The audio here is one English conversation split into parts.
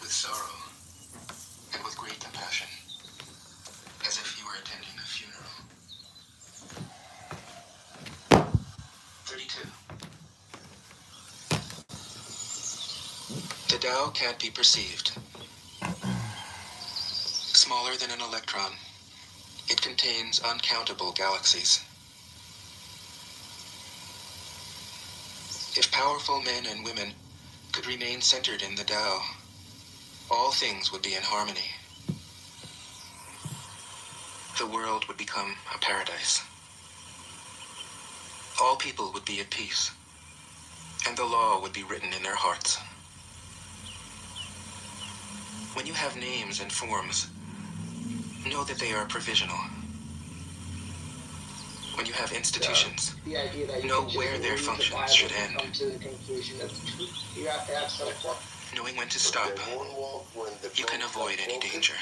With sorrow and with great compassion, as if he were attending a funeral. 32. The Tao can't be perceived. Smaller than an electron, it contains uncountable galaxies. If powerful men and women could remain centered in the Tao, all things would be in harmony. The world would become a paradise. All people would be at peace, and the law would be written in their hearts. When you have names and forms, know that they are provisional. When you have institutions, know where their functions should end. You have to have some form. Knowing when to stop, you can avoid any danger.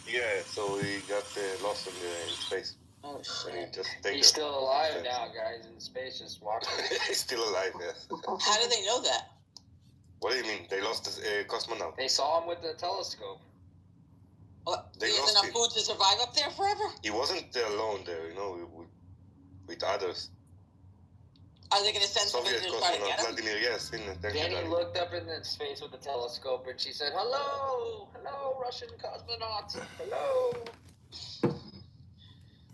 Yeah, so he got lost in space. Oh And shit. he just stayed He's there. still alive now, guys, in space, just walking. He's still alive, yes. How do they know that? What do you mean? They lost the cosmonaut. They saw him with the telescope. What? They He has lost enough him. food to survive up there forever? He wasn't alone there, with others. Are they going to send somebody Soviet to try to cosmonaut get him? Vladimir, yes. Danny looked up into space with the telescope and she said, "Hello, hello, Russian cosmonauts. Hello.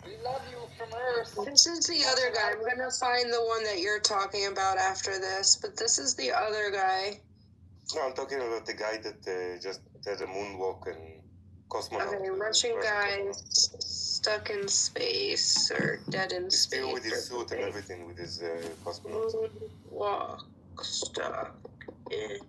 We love you from Earth." This is the other guy. I'm gonna find the one that you're talking about after this, but this is the other guy. No, I'm talking about the guy that just did a moonwalk and cosmonaut. Okay, Russian guy cosmonaut. stuck in space or dead in He's space. still with his or suit and something. everything, with his cosmonaut. Moonwalk stuck in.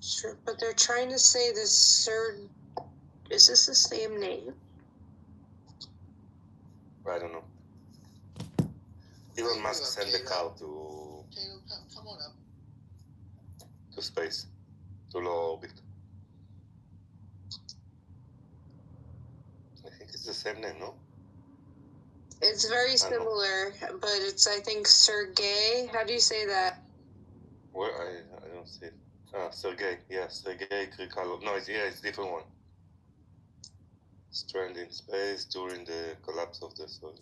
Sure, but they're trying to say this Sir. Is this the same name? I don't know. Elon Musk sent the cow to Caleb, come on up. space, to low orbit. I think it's the same name, no? It's very I know. similar, but it's, I think, Sergey. How do you say that? Where I don't see it. Sergey. Yeah, Sergey Krikalov. No, it's different one. Stranded in space during the collapse of the Soviet.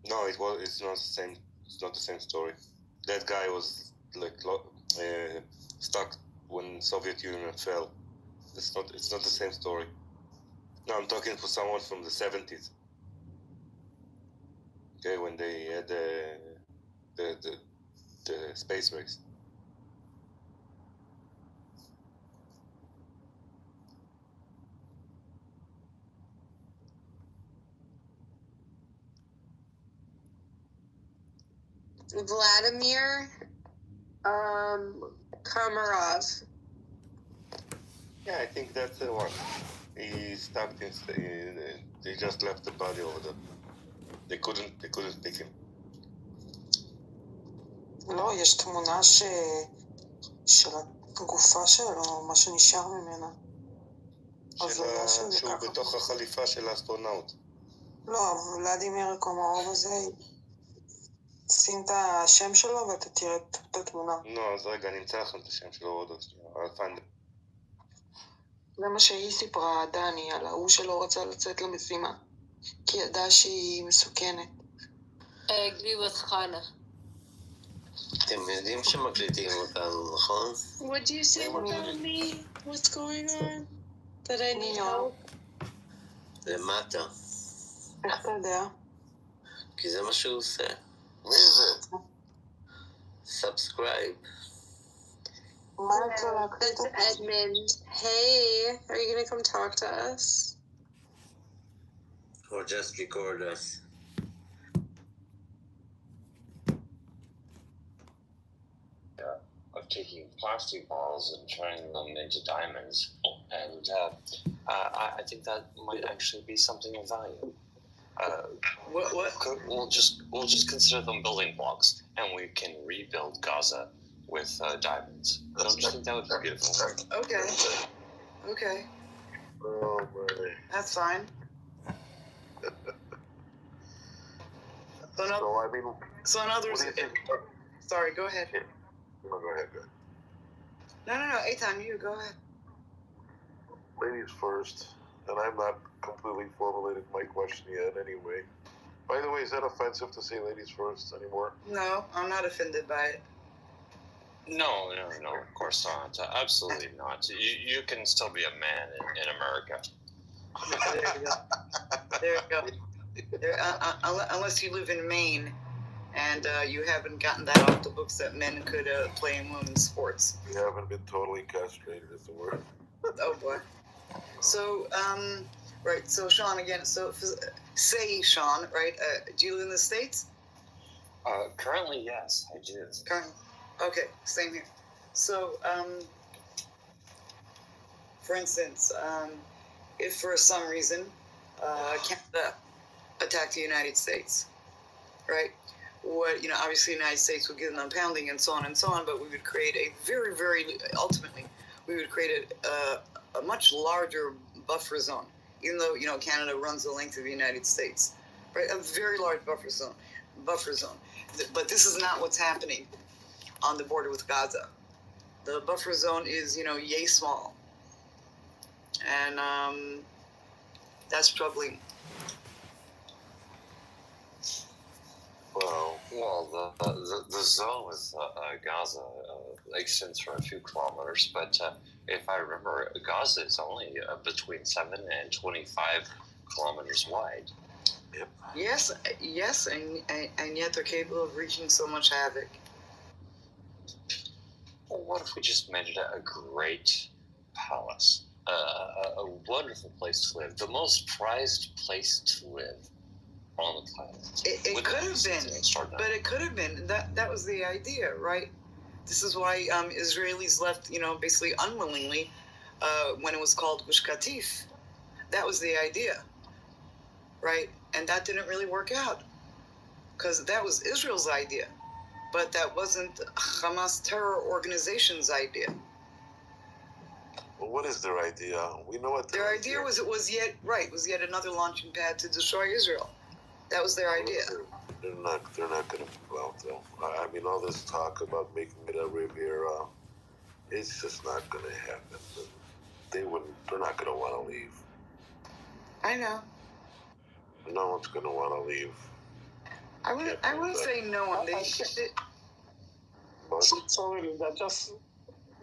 No, it's not the same. It's not the same story. That guy was stuck when Soviet Union fell. It's not the same story. No, I'm talking for someone from the 70s. Okay, when they had the space race. Vladimir Komarov. Yeah, I think that's the one. He stuck in. They just left the body over there. They couldn't pick him. לא, יש תמונה של הגופה שלו, מה שנשאר ממנה. שהוא בתוך החליפה של האסטרונאוט. לא, ולדימיר קומרוב הזה, שים את השם שלו ואתה תראה את התמונה. לא, אז רגע, אני אמצא לכם את השם שלו עוד פעם. זה מה שהיא סיפרה, דני, על ההוא שלא רצה לצאת למשימה, כי ידעה שהיא מסוכנת. I agree with Hannah. אתם יודעים שמקליטים אותנו, נכון? What do you say about me? What's going on? That I need help? למטה. איך אתה יודע? כי זה מה שהוא עושה. מי זה? סאבסקרייב. It's Edmund. Hey, are you gonna come talk to us? Or just record us. Of taking plastic balls and turning them into diamonds, and I think that might actually be something of value. We'll just consider them building blocks, and we can rebuild Gaza with diamonds. Don't you think that would be beautiful? Okay. Oh, boy. That's fine. So in other What words, do you think? sorry, go ahead. No, go ahead. No, Eitan, you go ahead. Ladies first, and I'm not completely formulating my question yet anyway. By the way, is that offensive to say ladies first anymore? No, I'm not offended by it. No, of course not. Absolutely not. You can still be a man in America. There you go. Unless you live in Maine and you haven't gotten that off the books that men could play in women's sports. We haven't been totally castrated, is the word. Oh boy. So, right. So Sean again. So say Sean, right? Do you live in the States? Currently, yes, I do. Currently. Okay, same here. So, for instance, if for some reason Canada attacked the United States, right? Obviously the United States would give them pounding and so on, but we would create a very, ultimately, we would create a much larger buffer zone, even though, Canada runs the length of the United States, right? A very large buffer zone. But this is not what's happening on the border with Gaza. The buffer zone is, yay small. And that's troubling. Well, the zone with Gaza extends for a few kilometers, but if I remember, Gaza is only between 7 and 25 kilometers wide. Yep. Yes, and yet they're capable of wreaking so much havoc. Well, what if we just made it a great palace, a wonderful place to live, the most prized place to live on the planet? It could have been, but it could have been. That was the idea, right? This is why Israelis left, basically unwillingly, when it was called Gush Katif. That was the idea, right? And that didn't really work out, because that was Israel's idea, but that wasn't Hamas terror organization's idea. Well, what is their idea? We know what their idea was yet another launching pad to destroy Israel. That was their idea. They're not going to pull out, though. I mean, all this talk about making it a Riviera, it's just not going to happen. They're not going to want to leave. I know. No one's going to want to leave. I wouldn't say no one. Sorry, I just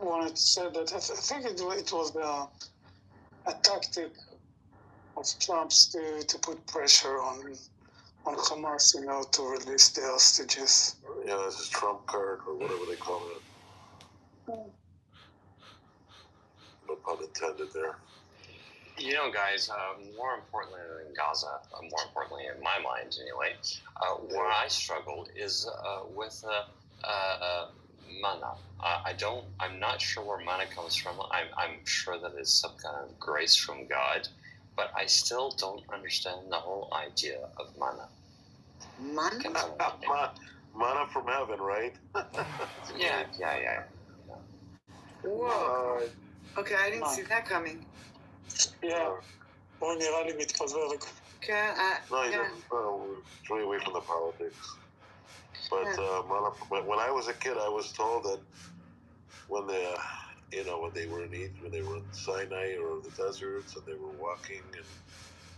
wanted to say that I think it was a tactic of Trump's to put pressure on Hamas, to release the hostages. Yeah, this is Trump card or whatever they call it. No pun intended there. Guys, more importantly than Gaza, more importantly in my mind anyway, where I struggle is with mana. I'm not sure where mana comes from. I'm sure that it's some kind of grace from God, but I still don't understand the whole idea of mana. Mana from heaven, right? Yeah. Whoa. Okay, I didn't see that coming. Yeah. הוא נראה לי מתפזר. Okay, stray away from the politics. But when I was a kid, I was told that when they were in Egypt, when they were in Sinai or the deserts, and they were walking, and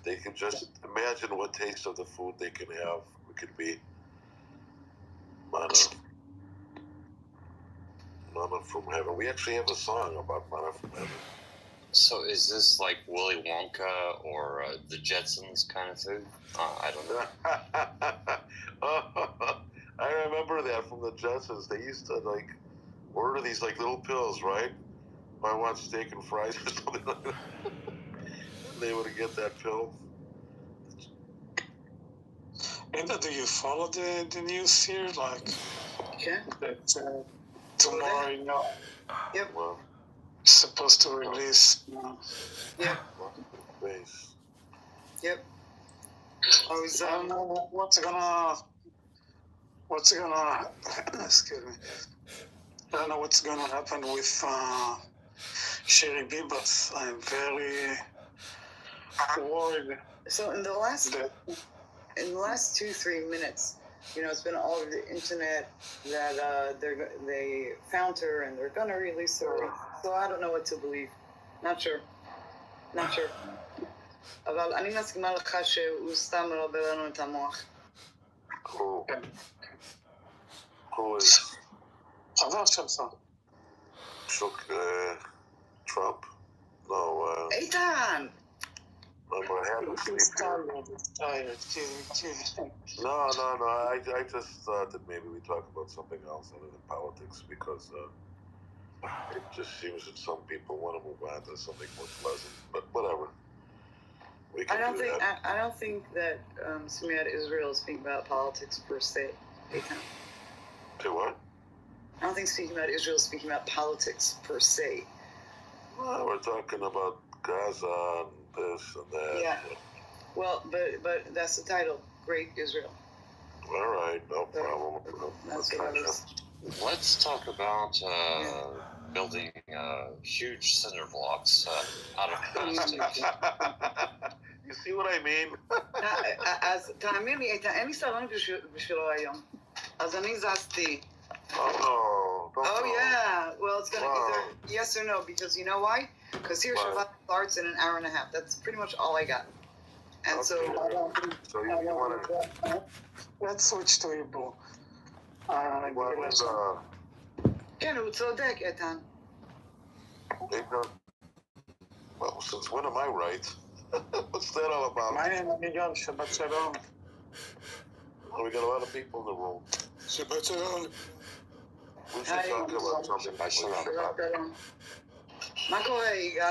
they could just imagine what taste of the food they can have. It could be mana from heaven. We actually have a song about mana from heaven. So is this like Willy Wonka or the Jetsons kind of food? I don't know. I remember that from the Jetsons. They used to like order these like little pills, right? If I want steak and fries or something like that, they would get that pill. Linda, do you follow the news here? Like Okay. that tomorrow, you know, Yep. Well, supposed to release. Yep. base. Yep. I was I don't know what's gonna excuse me. I don't know what's gonna happen with Sherry Bibas. I'm very worried so in the last 2-3 minutes, you know, it's been all over the internet that they found her and they're gonna release her. So I don't know what to believe. Not sure. אבל אני מסכימה לך שהוא סתם מרבה לנו את המוח. Who is חבר שלך. Trump? No, איתן! I had to sleep here. No. I just thought that maybe we talk about something else other than politics because it just seems that some people want to move on to something more pleasant. But whatever. We can do that. I don't think that Sumiat Israel is speaking about politics per se. Eitan. Say what? I don't think speaking about Israel is speaking about politics per se. Well, we're talking about Gaza and this and that. Yeah. Well, but that's the title, Great Israel. All right, no problem. That's what I was. Let's talk about building huge cinder blocks out of plastic. You see what I mean? אז תאמין לי, אין לי סבלנות בשבילו היום. אז אני זזתי. Oh, no. Oh, yeah. Well, it's going to either yes or no, because you know why? Because here Shabbat starts in an hour and a half. That's pretty much all I got. And So you want to... Let's switch to Hebrew. כן, הוא צודק, איתן. Well, since when am I right? What's that all about? My name is Miguel. Shabbat Shalom. We got a lot of people in the room. Shabbat Shalom. We should talk about something. מה קורה, יגאל?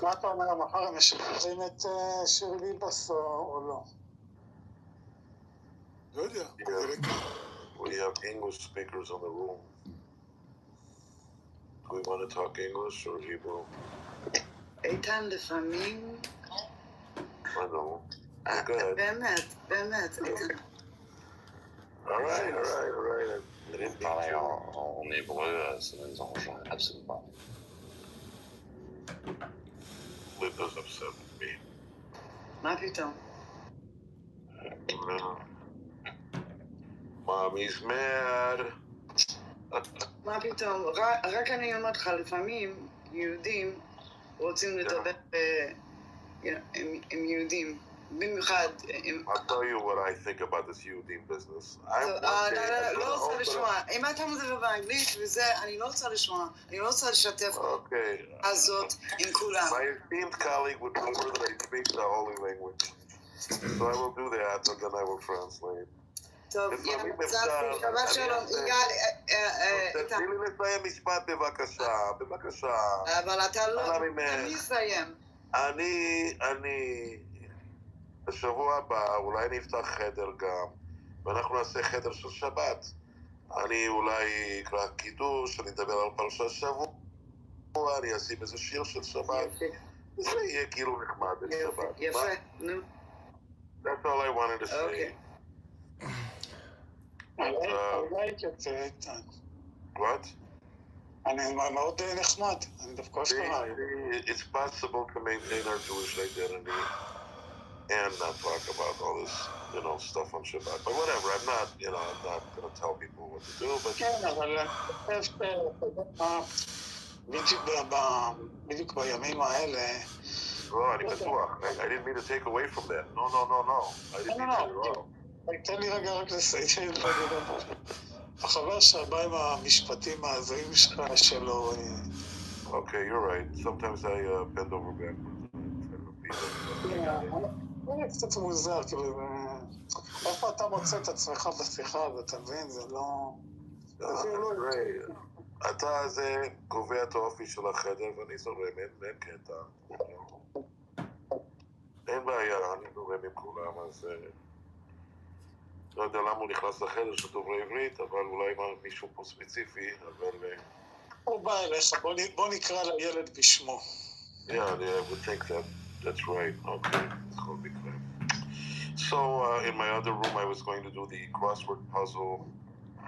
מה אתה אומר, מחר הם משחררים את שרי ביבס או לא? לא יודע. We have English speakers in the room. Do we want to talk English or Hebrew? איתן, לפעמים... I know. Go ahead. באמת, איתן. All right. I didn't Parler en hébreu, ça ne nous arrange absolument pas. Linda's upset with me. מה פתאום? Mommy's mad. מה פתאום? רק אני אומרת לך, לפעמים יהודים רוצים לדבר עם יהודים. במיוחד... I'll tell you what I think about this Yudim business. לא רוצה לשמוע. אם אתה מדבר באנגלית וזה, אני לא רוצה לשמוע. אני לא רוצה לשתף הזאת עם כולם. My esteemed colleague would prefer that I speak the holy language. So I will do that and then I will translate. טוב, שבת שלום. תתחילי לסיים משפט בבקשה. אבל אתה לא... אני אסיים. אני... בשבוע הבא אולי נפתח חדר גם, ואנחנו נעשה חדר של שבת. אני אולי אקרא קידוש, אני אדבר על פרשת שבוע, אני אשים איזה שיר של שבת. זה יהיה כאילו נחמד בשבת. יפה, נו. That's all I wanted to say. Okay. I like it, איתן. What? אני מאוד נחמד, אני דווקא שקרה. It's possible to maintain our Jewish identity and not talk about all this, stuff on Shabbat. But whatever, I'm not going to tell people what to do, but... כן, אבל אני חושב בדיוק בימים האלה... לא, אני בטוח. I didn't mean to take away from that. No. I didn't mean to at all. תן לי רגע רק לסיים. החבר שבא עם המשפטים ההזויים שלך שלו... Okay, you're right. Sometimes I bend over backwards. זה קצת מוזר, כאילו, איפה אתה מוצא את עצמך בשיחה הזאת, אתה מבין? זה לא... אתה זה קובע את האופי של החדר ואני זורם, אין קטע. אין בעיה, אני זורם עם כולם, אז... לא יודע למה הוא נכנס לחדר של דוברי עברית, אבל אולי מישהו פה ספציפי, אבל... הוא בא אליך, בוא נקרא לילד בשמו. Yeah, I would think that's right. Okay, בכל מקרה. So, in my other room, I was going to do the crossword puzzle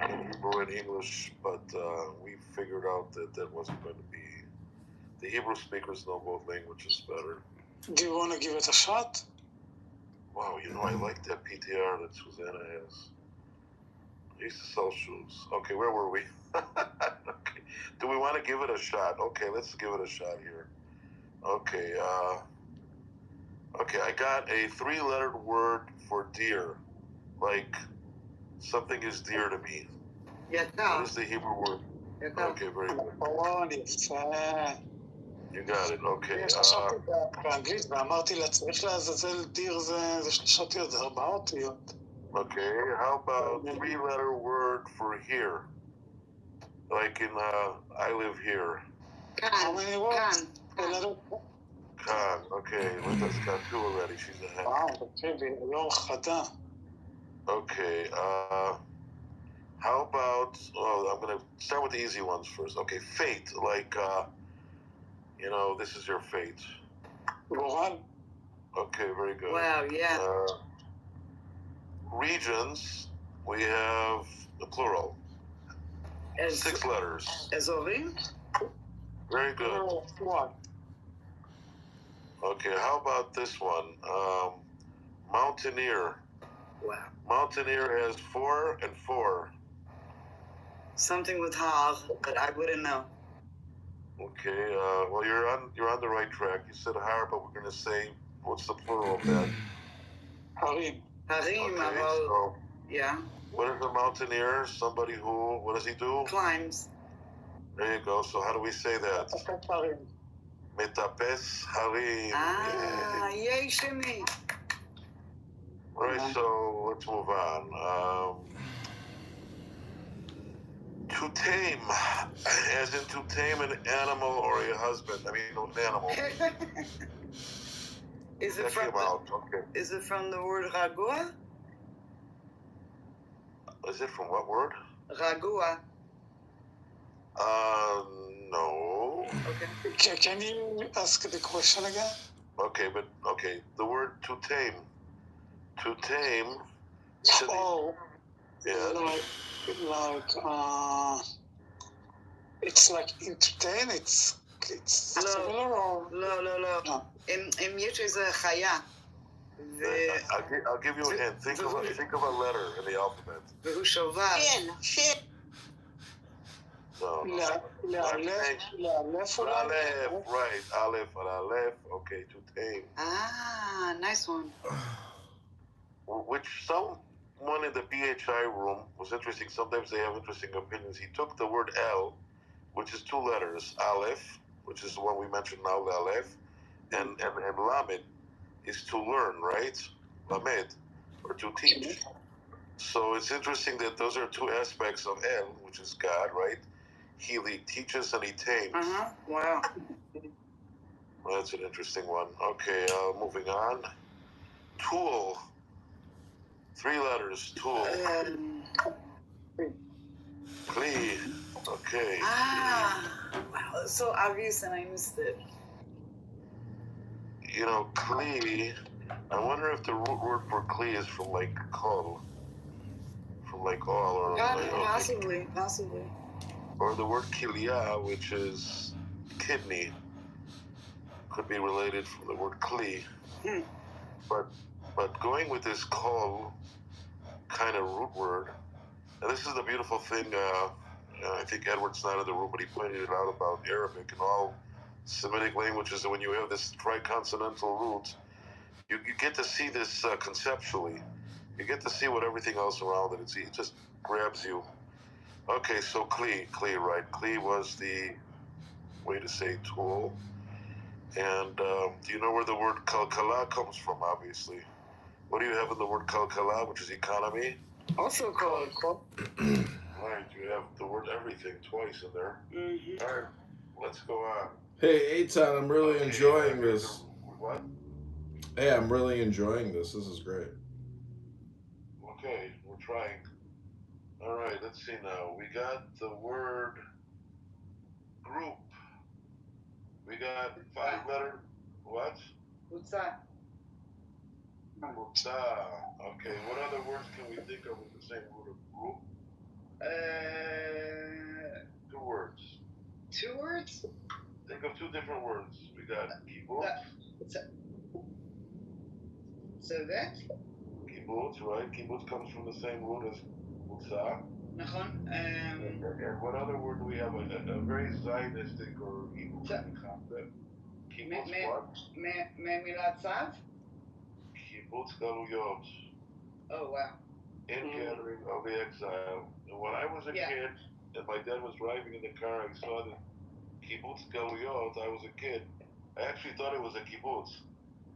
in Hebrew and English, but we figured out that wasn't going to be... The Hebrew speakers know both languages better. Do you want to give it a shot? Wow, you know, I like that PTR that Susanna has. I used to sell shoes. Okay, where were we? Okay. Do we want to give it a shot? Okay, let's give it a shot here. Okay, okay, I got a 3-lettered word for dear. Like, something is dear to me. What is the Hebrew word? Okay, very good. You got it, okay. חשבתי באנגלית ואמרתי לה, צריך לעזאזל דיר זה 3 אותיות, זה 4 אותיות. Okay, how about 3-letter word for here? Like in, I live here. How many words? Khan, okay, Linda's got 2 already, she's ahead. וואו, תקשיבי, יום חדה. Okay, how about, I'm going to start with the easy ones first. Okay, fate, like, you know, this is your fate. גורל. Okay, very good. Wow, yeah. Regions, we have the plural. 6 letters. אזורים? Very good. What? Okay, how about this one? Mountaineer. Wow. Mountaineer has 4 and 4. Something with har, but I wouldn't know. Okay, well you're on the right track. You said har, but we're going to say, what's the plural of that? הרים. Harim, Okay, אבל... so Yeah. what is a mountaineer? Somebody who, what does he do? Climbs. There you go. So how do we say that? הרים. Metapes harim. Yay, shimmy. Right, so let's move on. To tame, as in to tame an animal or a husband. I mean, an animal. Is it That from came out. Okay. Is it from the word ragua? Is it from what word? Ragua. No. Okay. Can you ask the question again? Okay, but okay. The word to tame. To tame. Oh. Yeah. It's like entertain. It's similar or לא. אם יש איזה חיה. I'll give you a hint. Think of a letter in the alphabet. והוא שובר. שן. No. לאלף, right. Aleph, Aleph. Okay, to tame. Nice one. Which someone in the BHI room was interesting. Sometimes they have interesting opinions. He took the word L, which is 2 letters. Aleph, which is the one we mentioned now, Aleph, and Lamed is to learn, right? Lamed, or to teach. So it's interesting that those are 2 aspects of El, which is God, right? He teaches and he tames. Wow. Well, that's an interesting one. Okay, moving on. Tool. 3 letters. Tool. Kli. Okay. Wow, that's so obvious and I missed it. You know, Kli, I wonder if the root word for Kli is from like kol. From like all or Possibly. Or the word kilia, which is kidney, could be related from the word kli. But going with this kol kind of root word, and this is the beautiful thing, I think Edward's not in the room, but he pointed it out about Arabic and all Semitic languages, and when you have this triconsonantal root, you get to see this conceptually. You get to see what everything else around it is. It just grabs you. Okay, so Kli, right? Kli was the way to say tool. And do you know where the word kalkala comes from, obviously? What do you have in the word kalkala, which is economy? Also called. Right, you have the word everything twice in there. Mm-hmm. All right, let's go on. Hey, Eitan, I'm really enjoying here's this. What? Hey, I'm really enjoying this. This is great. Okay, we're trying. All right, let's see now. We got the word group. We got 5-letter. What? What's that? Okay, what other words can we think of with the same root of group? 2 words. 2 words? Think of 2 different words. We got kibbutz. So that? Kibbutz, right? Kibbutz comes from the same root as mutza. And what other word do we have? A very Zionistic or evil concept. Kibbutz what? Memilat Tzav? Kibbutz galuyot. Oh, wow. Ingathering of the exile. And when I was a kid, and my dad was driving in the car, I saw the kibbutz galuyot. I was a kid. I actually thought it was a kibbutz,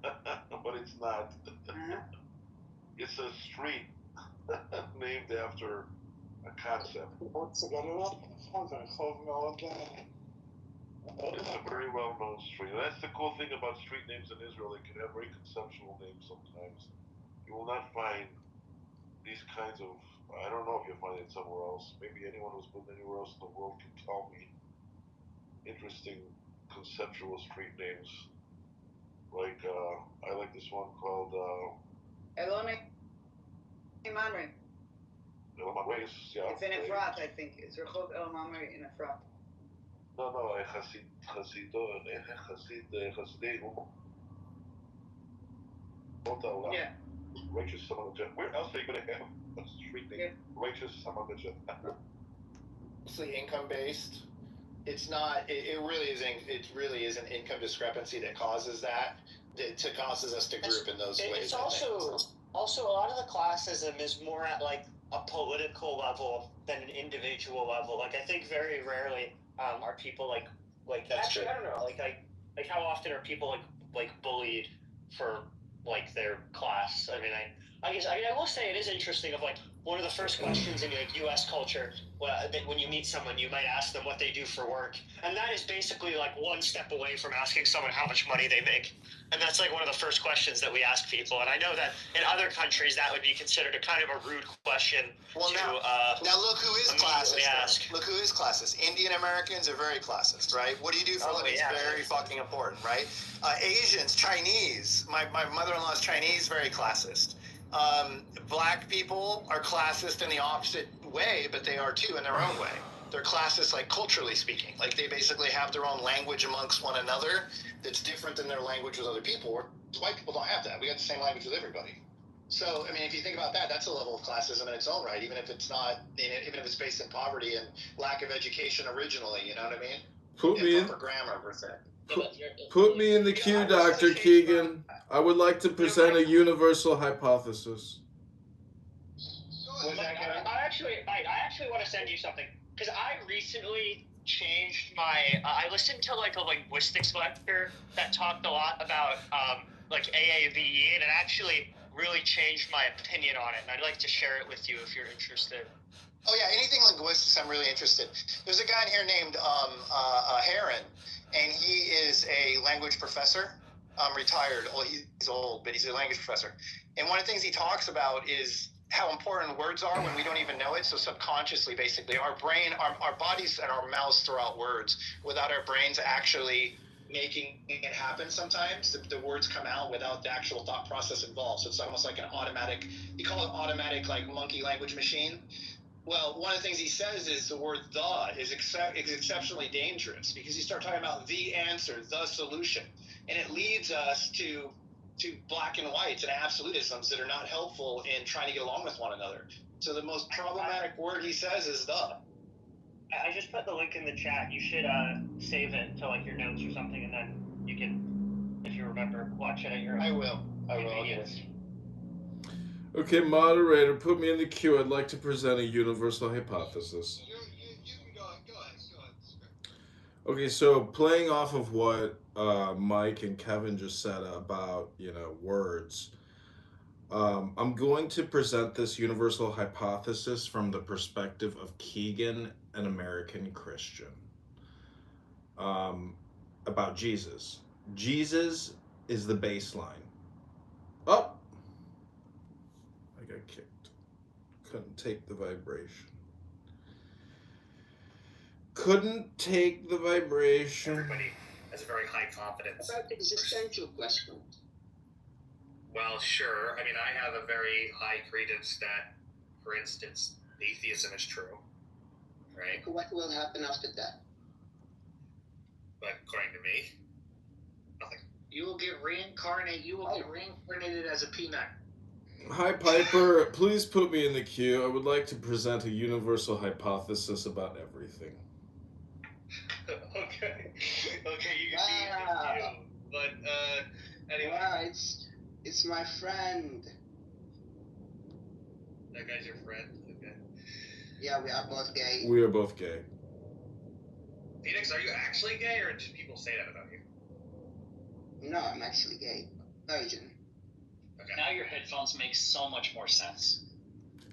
but it's not. It's a street named after a concept. It's a very well-known street. And that's the cool thing about street names in Israel. They can have very conceptual names sometimes. You will not find these kinds of, I don't know if you'll find it somewhere else. Maybe anyone who's been anywhere else in the world can tell me interesting conceptual street names. Like, I like this one called Elone Mamre. El Mamre. Yeah. It's in Efrat, I think. It's Rehov El Mamre in Efrat. No, Yeah. Righteous Samaria. Where else are you going to have a street name? Righteous Samaria. Mostly income based. It's not. It really is. It really is an income discrepancy that causes that. That causes us to group in those ways. It's also a lot of the classism is more at like a political level than an individual level. Like I think very rarely are people like That's actually true. I don't know like how often are people like bullied for like their class. I mean I guess I will say it is interesting of like one of the first questions in like U.S. culture when you meet someone you might ask them what they do for work, and that is basically like one step away from asking someone how much money they make. And that's like one of the first questions that we ask people. And I know that in other countries that would be considered a kind of a rude question Now look who is classist. Look who is classist. Indian Americans are very classist, right? What do you do for a living? It's very fucking important, right? Asians, Chinese. My mother-in-law is Chinese, very classist. Black people are classist in the opposite way, but they are too in their own way. They're classist, like culturally speaking. Like they basically have their own language amongst one another that's different than their language with other people. White people don't have that. We got the same language with everybody. So, I mean, if you think about that, that's a level of classism in its own right, even if it's not, even if it's based in poverty and lack of education originally, you know what I mean? Put me in. Proper grammar, per se. Put me in the queue, Dr. Keegan. I would like to present a universal hypothesis. I actually want to send you something because I recently changed my. I listened to like a linguistics lecture that talked a lot about like AAVE, and it actually really changed my opinion on it. And I'd like to share it with you if you're interested. Oh yeah, anything linguistics, I'm really interested. There's a guy in here named Heron, and he is a language professor. Retired. Well, he's old, but he's a language professor. And one of the things he talks about is how important words are when we don't even know it. So subconsciously, basically, our brain, our bodies and our mouths throw out words without our brains actually making it happen sometimes. The words come out without the actual thought process involved. So it's almost like an automatic, you call it automatic, like monkey language machine. Well, one of the things he says is the word "the" is exceptionally dangerous because you start talking about the answer, the solution, and it leads us to black and whites and absolutisms that are not helpful in trying to get along with one another. So the most problematic word he says is "the." I just put the link in the chat. You should save it to like your notes or something, and then you can, if you remember, watch it at your own. I will. Convenience. Okay, moderator, put me in the queue. I'd like to present a universal hypothesis. You can go ahead. Okay, so playing off of what Mike and Kevin just said about, words, I'm going to present this universal hypothesis from the perspective of Keegan, an American Christian, um, about Jesus. Jesus is the baseline. Oh, I got kicked. Couldn't take the vibration. Couldn't take the vibration. Everybody has a very high confidence. About the existential question. Well, sure. I mean, I have a very high credence that, for instance, atheism is true, right? What will happen after that? But according to me, nothing. You will get reincarnated. You will get reincarnated as a peanut. Hi, Piper. Please put me in the queue. I would like to present a universal hypothesis about everything. Okay, you can be in the queue. But, anyway. Wow, it's my friend. That guy's your friend? Okay. Yeah, we are both gay. We are both gay. Phoenix, are you actually gay, or do people say that about you? No, I'm actually gay. Virgin. Okay. Now your headphones make so much more sense.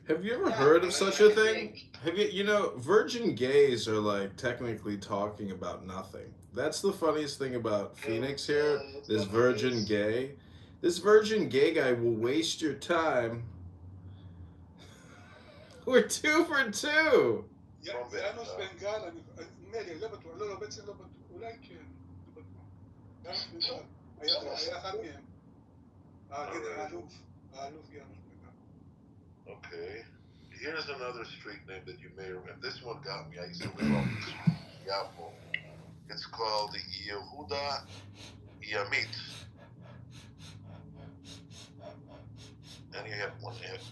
Have you ever heard of such a thing? Have you, virgin gays are like technically talking about nothing. That's the funniest thing about Phoenix here, this virgin gay. This virgin gay guy will waste your time. We're 2 for 2. Okay. Here's another street name that you may remember. This one got me. I used to live on this street, Yafo. It's called Yehuda Yamit.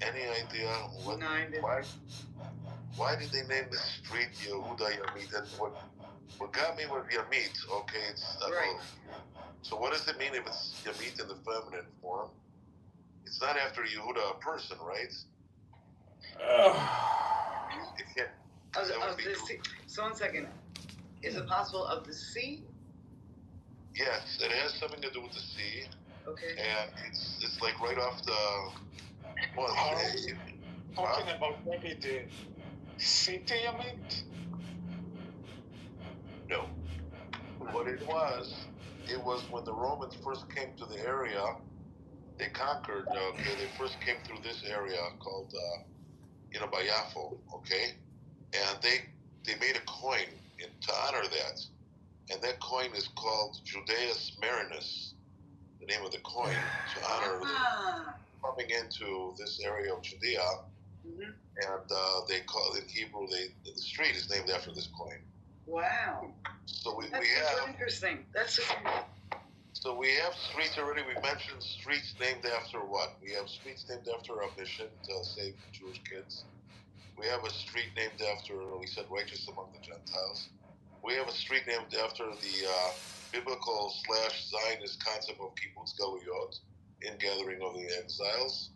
Any idea why did they name this street Yehuda Yamit? And what got me was Yamit, okay? It's right. So what does it mean if it's Yamit in the feminine form? It's not after Yehuda, a person, right? So 1 second. Is it possible of the sea? Yes, it has something to do with the sea. Okay. And it's like right off the. Talking about maybe the city, you mean? No. What it was when the Romans first came to the area, they conquered, they first came through this area called, Bayafo, okay? And they made a coin to honor that. And that coin is called Judaeus Marinus, the name of the coin, to honor coming into this area of Judea. Mm-hmm. And they call it in Hebrew, the street is named after this coin. Wow. So we That's have interesting. That's super. So we have streets already. We mentioned streets named after what? We have streets named after our mission to save Jewish kids. We have a street named after, we said, righteous among the Gentiles. We have a street named after the biblical / Zionist concept of kibbutz galuyot, ingathering of the exiles.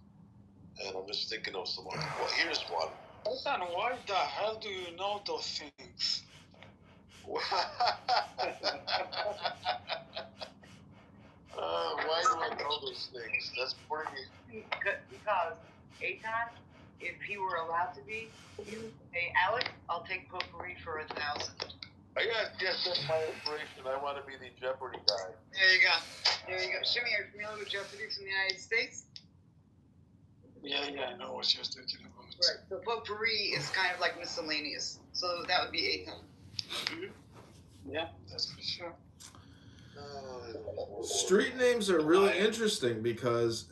And I'm just thinking of some other. Well, here's one. Ethan, why the hell do you know those things? Why do I know those things? That's pretty. Because Eitan, if he were allowed to be, hey Alex, I'll take potpourri for 1,000. Yes, that's my inspiration. I want to be the Jeopardy guy. There you go. Shimmy, are you familiar with Jeopardy from the United States? Yeah, I know what you're thinking about. Right. So potpourri is kind of like miscellaneous. So that would be Eitan. Mm-hmm. Yeah, that's for sure. Street names are really interesting because,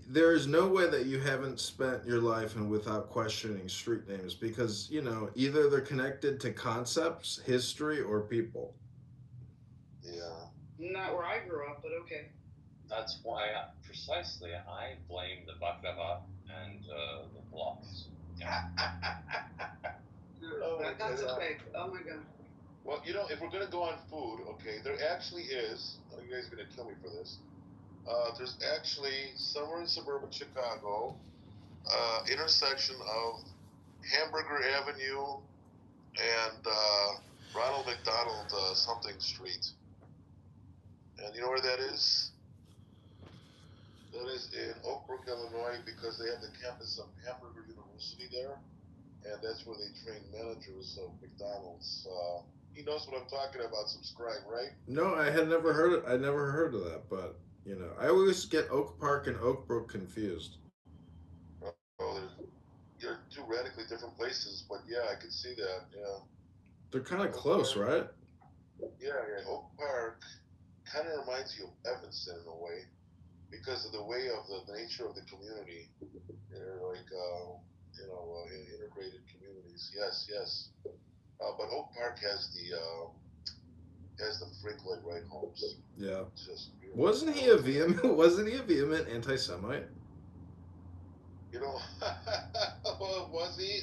there is no way that you haven't spent your life and without questioning street names because, either they're connected to concepts, history, or people. Yeah. Not where I grew up, but okay. That's why, precisely, I blame the baklava and the blocks. Yeah. That's okay. Oh my god. Well, if we're going to go on food, okay, there actually is, you guys are going to kill me for this, there's actually, somewhere in suburban Chicago, intersection of Hamburger Avenue and Ronald McDonald something Street. And you know where that is? That is in Oak Brook, Illinois, because they have the campus of Hamburger University there, and that's where they train managers of McDonald's. He knows what I'm talking about. Subscribe, right? No, I had never heard it. I never heard of that, but you know, I always get Oak Park and Oak Brook confused. Oh, they're two radically different places, but yeah, I could see that. Yeah. They're kind of Oak close, Park, right? yeah. Oak Park kind of reminds you of Evanston in a way, because of the way of the nature of the community. They're like, integrated communities. Yes, yes. But Oak Park has the Franklin Wright homes. Yeah. Just beautiful. Wasn't he a vehement anti-Semite? You know, was he?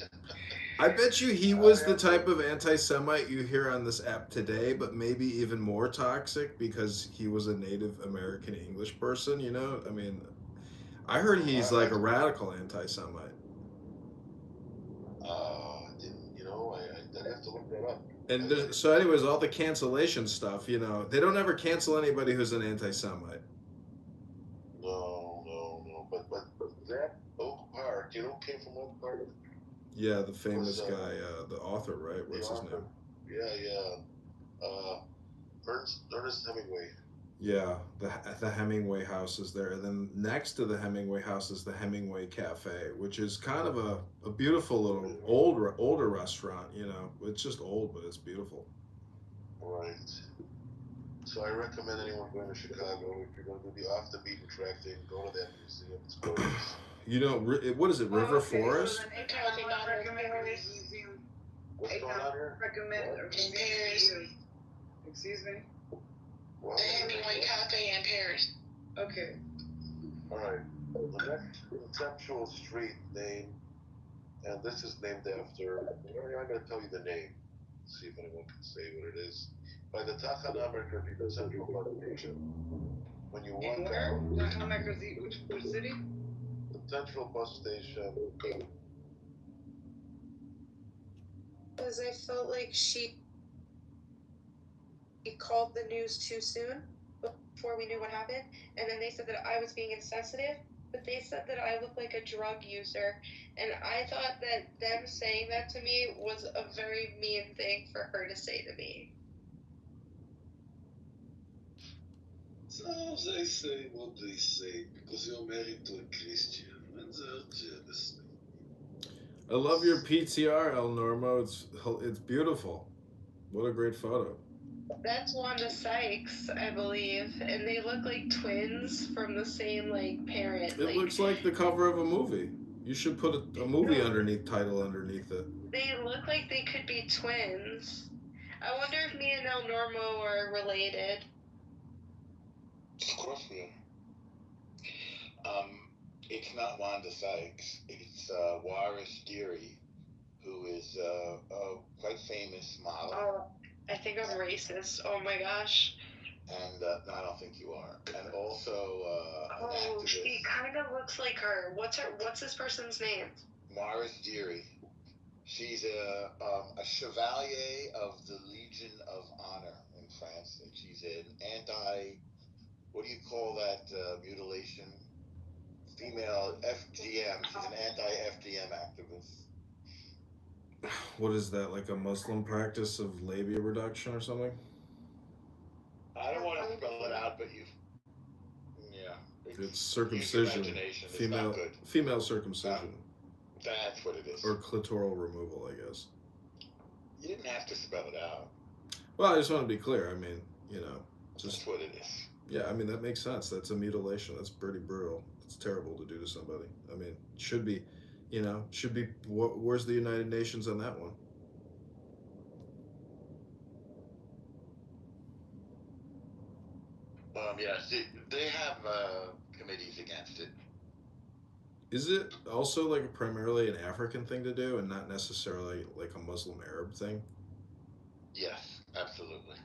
I bet you he was the type of anti-Semite you hear on this app today, but maybe even more toxic because he was a Native American English person, you know? I mean, I heard he's like a radical anti-Semite. I'd have to look that up. And so anyways, all the cancellation stuff, you know, they don't ever cancel anybody who's an anti-Semite. No. But that Oak Park, you know who came from Oak Park? Yeah, the famous guy, the author, right? What's his name? Yeah. Ernest Hemingway. Yeah, the Hemingway house is there. And then next to the Hemingway house is the Hemingway Cafe, which is kind of a beautiful little older restaurant, you know. It's just old, but it's beautiful. Right. So I recommend anyone going to Chicago, if you're going to do the off the beaten track thing, go to that museum. It's gorgeous. You know, what is it, River Forest? What's going on here? In Paris. Excuse me? What? The Hemingway Cafe in Paris. Okay. All right. The next conceptual street name, and this is named after, I'm going to tell you the name, see if anyone can say what it is. By the Tachana Merkezi, the Central Bus Station. When you walk Where? out, Tachana Merkezi, which city? the Central Bus Station. Because I felt like she called the news too soon before we knew what happened, and then they said that I was being insensitive, but they said that I looked like a drug user, and I thought that them saying that to me was a very mean thing for her to say to me. So they say what they say because you're married to a Christian and they're jealous. I love your PTR, El Normo. It's beautiful. What a great photo. That's Wanda Sykes, I believe, and they look like twins from the same parent. It looks like the cover of a movie. You should put a movie title underneath it. They look like they could be twins. I wonder if me and El Normo are related. Of course we are. It's not Wanda Sykes. It's Waris Deary, who is a quite famous model. Oh, I think I'm racist. Oh my gosh. And no, I don't think you are. And also an activist. She kind of looks like her. What's this person's name? Waris Deary. She's a chevalier of the Legion of Honor in France, and she's an what do you call that mutilation? Female FGM. She's an anti-FGM activist. What is that, like a Muslim practice of labia reduction or something? I don't want to spell it out, but It's circumcision. Female circumcision. That's what it is. Or clitoral removal, I guess. You didn't have to spell it out. Well, I just want to be clear. I mean, That's what it is. Yeah, I mean, that makes sense. That's a mutilation. That's pretty brutal. It's terrible to do to somebody. I mean, should be, where's the United Nations on that one? They have committees against it. Is it also like primarily an African thing to do and not necessarily like a Muslim Arab thing? Yes, absolutely.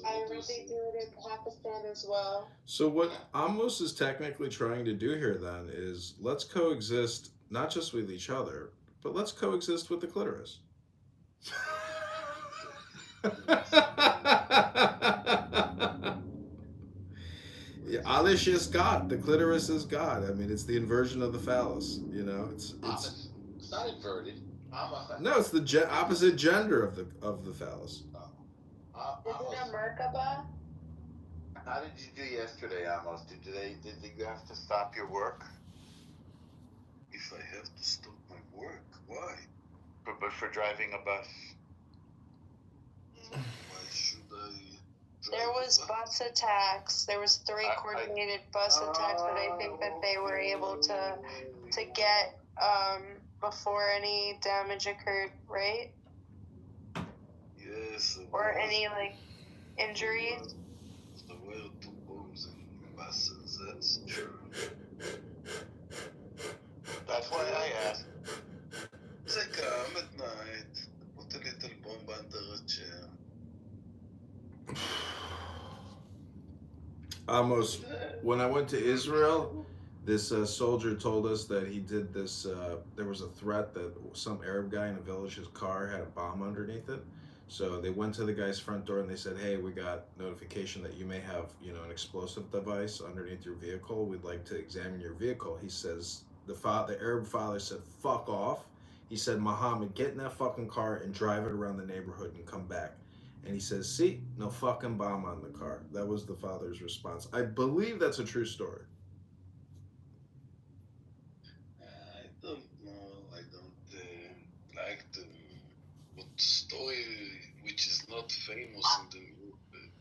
I heard they do it in Pakistan as well. So what Amos is technically trying to do here then is let's coexist not just with each other, But let's coexist with the clitoris. Yeah, Alish is God. The clitoris is God. I mean, it's the inversion of the phallus. You know, it's It's not inverted. no, it's the opposite gender of the phallus. Isn't it Merkaba? How did you do yesterday, Amos? Did you have to stop your work? If I have to stop my work, why? For driving a bus. Why should I? There was bus attacks. There was 3 coordinated bus attacks, but I think that they were able to get before any damage occurred, right? Yes. Or any like injuries. There were 2 bombs in buses. That's true. That's why I asked. They come at night, put a little bomb under a chair. Almost. When I went to Israel, this soldier told us that he did this. There was a threat that some Arab guy in a village, his car had a bomb underneath it. So they went to the guy's front door and they said, "Hey, we got notification that you may have, an explosive device underneath your vehicle. We'd like to examine your vehicle." He says the Arab father said, "Fuck off." He said, "Muhammad, get in that fucking car and drive it around the neighborhood and come back." And he says, "See, no fucking bomb on the car." That was the father's response. I believe that's a true story. I don't know. I don't like to put story which is not famous in the movie.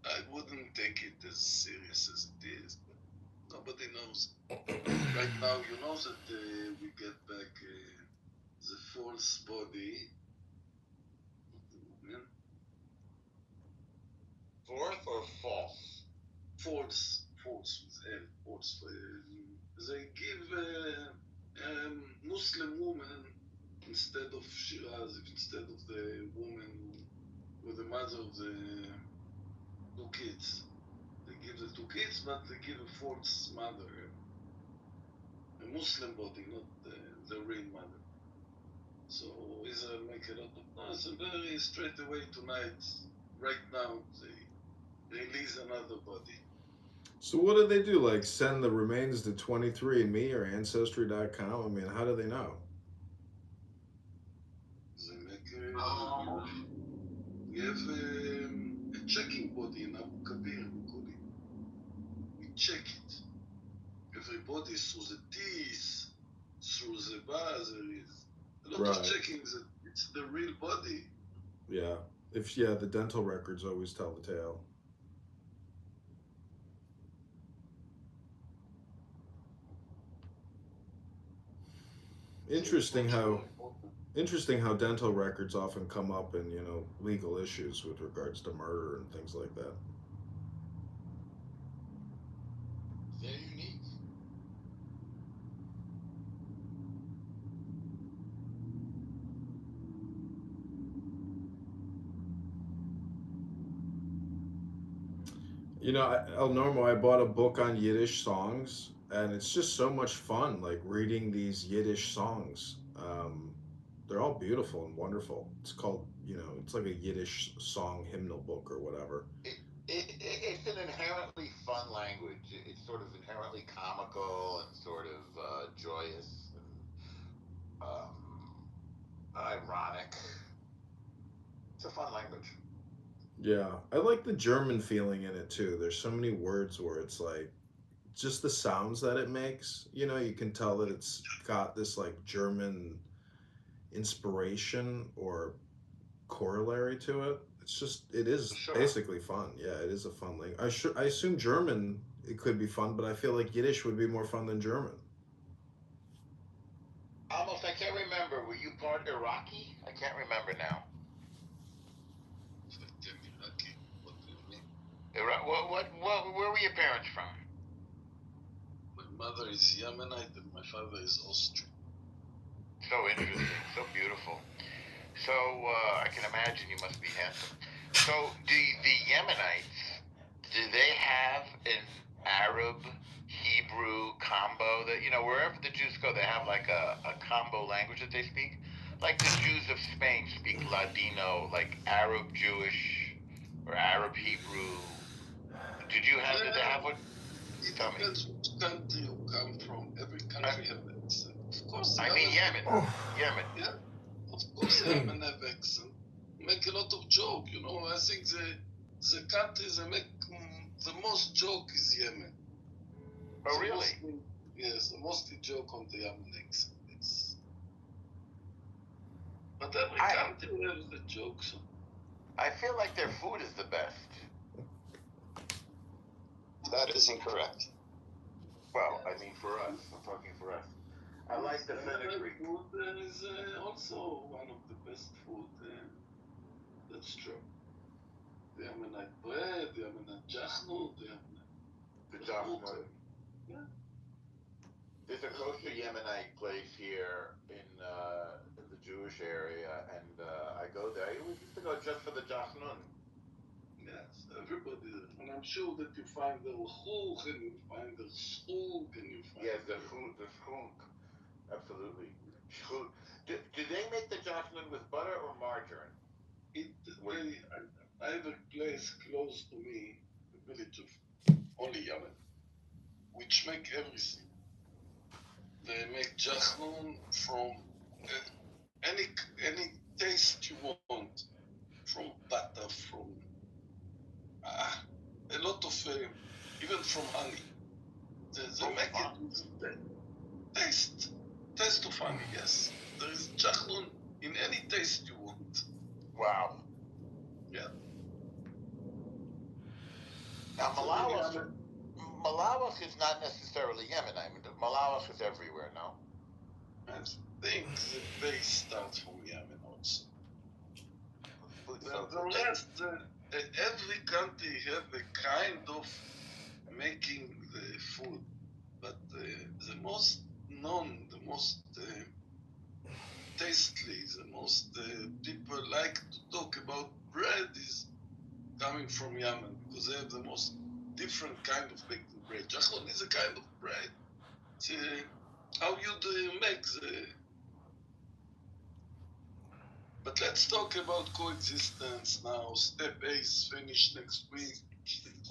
I wouldn't take it as serious as it is, but nobody knows. Right now, you know that we get back the false body. Fourth or false? False with L. False. They give Muslim woman instead of Shiraz, instead of the woman with the mother of the 2 kids. They give the 2 kids, but they give a false mother, a Muslim body, not the real mother. So Israel make a lot of noise, and very straight away tonight, right now, they release another body. So what do they do? Like send the remains to 23andMe or Ancestry.com? I mean, how do they know? They make we have a checking body in Abu Kabir. We check it. Everybody through the teeth, through the bars. There is a lot of checking that it's the real body. Yeah. The dental records always tell the tale. Interesting how dental records often come up in, legal issues with regards to murder and things like that. They're unique. El Normo, I bought a book on Yiddish songs, and it's just so much fun, like reading these Yiddish songs. They're all beautiful and wonderful. It's called, it's like a Yiddish song hymnal book or whatever. It's an inherently fun language. It's sort of inherently comical and sort of joyous and ironic. It's a fun language. Yeah, I like the German feeling in it too. There's so many words where it's like just the sounds that it makes. You can tell that it's got this like German inspiration or corollary to it. It is basically fun. Yeah, it is a fun language. I assume German it could be fun, but I feel like Yiddish would be more fun than German. Almost, I can't remember. Were you part Iraqi? I can't remember now. What do you mean? Where were your parents from? My mother is Yemenite and my father is Austrian. So interesting, so beautiful. So I can imagine you must be handsome. So the Yemenites, do they have an Arab Hebrew combo that wherever the Jews go, they have like a combo language that they speak. Like the Jews of Spain speak Ladino, like Arab Jewish or Arab Hebrew. Did they have one? It depends which country you come from. Every country have accent. Of course. Yemen. Yemen. Yeah. Of course, Yemen have accent. Make a lot of joke. I think the countries that make the most joke is Yemen. Oh, really? Yes, mostly joke on the Yemen accent. But every country has the jokes. I feel like their food is the best. That is incorrect. Well, I mean for us. I'm talking for us. I like the fenugreek. Food is also one of the best food. That's true. The Yemenite bread, the Yemenite jachnu, The jachnu. Yeah. There's a kosher Yemenite place here in the Jewish area, and I go there. I always used to go just for the jachnun. Yes, everybody. And I'm sure that you find the chuch, and you find the schuk, and you find the schuk. Absolutely. Schuk. Do they make the jachnun with butter or margarine? I have a place close to me, the village of Holy Yemen, which make everything. They make jachnun from any taste you want, from butter, from a lot of, even from honey. They make it with the taste of honey, yes. There is jachnun in any taste you want. Wow. Yeah. Now, Malawach is not necessarily Yemen. I mean, Malawach is everywhere, no? I think the base starts from Yemen also. The rest, every country have a kind of making the food, but the most known, the most tastely, the most people like to talk about bread is coming from Yemen, because they have the most different kind of baking bread. Jachon is a kind of bread. It's how you make the... But let's talk about coexistence now. Step A is finished next week.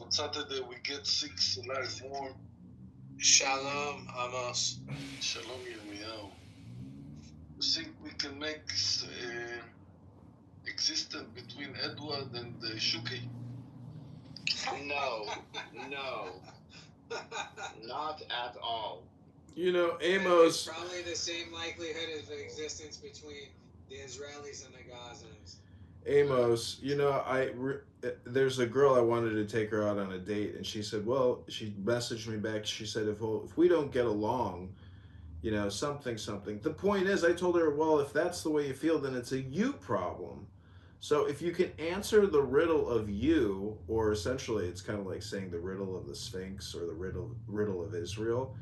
On Saturday we get 6 live more. Shalom, Amos. Shalom, Yirmiyahu. You think we can make existence between Edward and Shuki? No, not at all. Amos. It's probably the same likelihood of existence between the Israelis and the Gazans. Amos, there's a girl I wanted to take her out on a date, and she said, she messaged me back. She said, if we don't get along, something. The point is, I told her, if that's the way you feel, then it's a you problem. So if you can answer the riddle of you, or essentially it's kind of like saying the riddle of the Sphinx or the riddle of Israel,